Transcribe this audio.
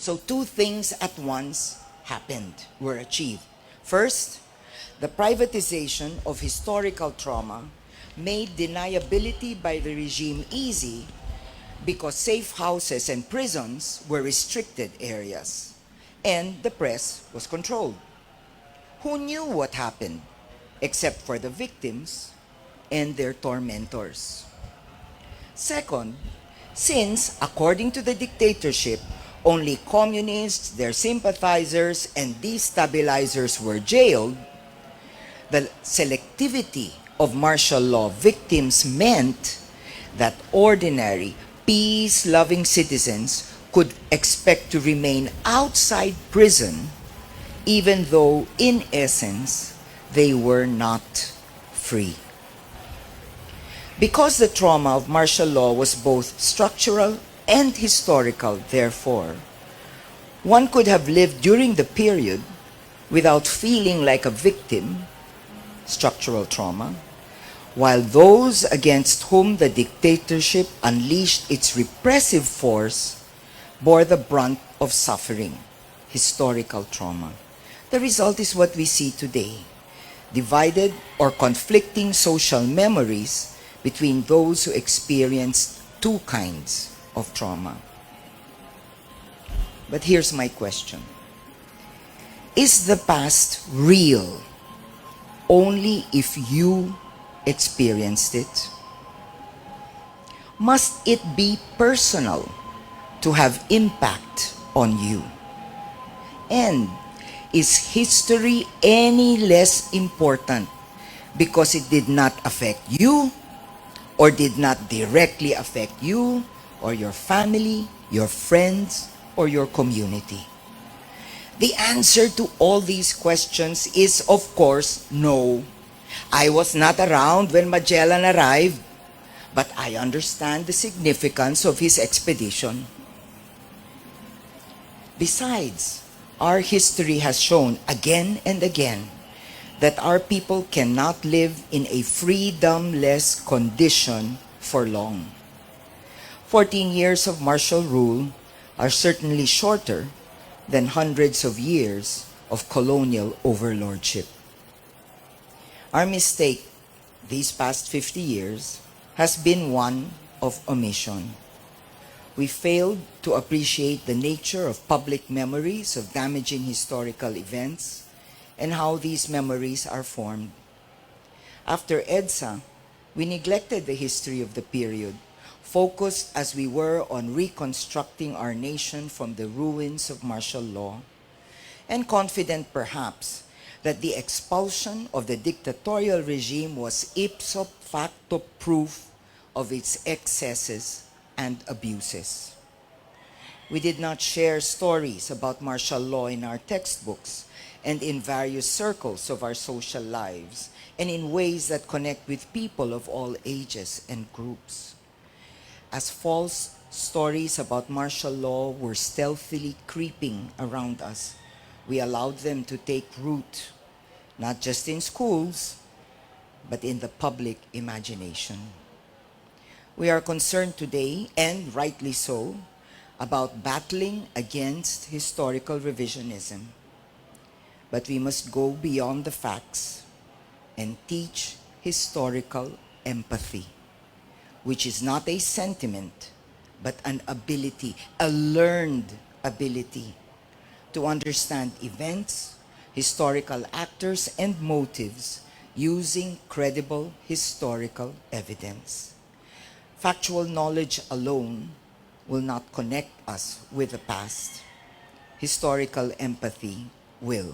So two things at once were achieved. First, the privatization of historical trauma made deniability by the regime easy because safe houses and prisons were restricted areas, and the press was controlled. Who knew what happened except for the victims and their tormentors? Second, since, according to the dictatorship, only communists, their sympathizers, and destabilizers were jailed, the selectivity of martial law victims meant that ordinary, peace-loving citizens could expect to remain outside prison even though, in essence, they were not free. Because the trauma of martial law was both structural and historical, therefore, one could have lived during the period without feeling like a victim, structural trauma, while those against whom the dictatorship unleashed its repressive force bore the brunt of suffering, historical trauma. The result is what we see today: divided or conflicting social memories between those who experienced two kinds of trauma. But here's my question. Is the past real only if you experienced it? Must it be personal to have impact on you? And is history any less important because it did not affect you, or did not directly affect you, or your family, your friends, or your community? The answer to all these questions is, of course, no. I was not around when Magellan arrived, but I understand the significance of his expedition. Besides, our history has shown again and again that our people cannot live in a freedomless condition for long. 14 years of martial rule are certainly shorter than hundreds of years of colonial overlordship. Our mistake these past 50 years has been one of omission. We failed to appreciate the nature of public memories of damaging historical events and how these memories are formed. After EDSA, we neglected the history of the period, focused as we were on reconstructing our nation from the ruins of martial law, and confident perhaps that the expulsion of the dictatorial regime was ipso facto proof of its excesses and abuses. We did not share stories about martial law in our textbooks and in various circles of our social lives, and in ways that connect with people of all ages and groups. As false stories about martial law were stealthily creeping around us, we allowed them to take root, not just in schools, but in the public imagination. We are concerned today, and rightly so, about battling against historical revisionism. But we must go beyond the facts and teach historical empathy, which is not a sentiment, but an ability, a learned ability to understand events, historical actors, and motives using credible historical evidence. Factual knowledge alone will not connect us with the past. Historical empathy will.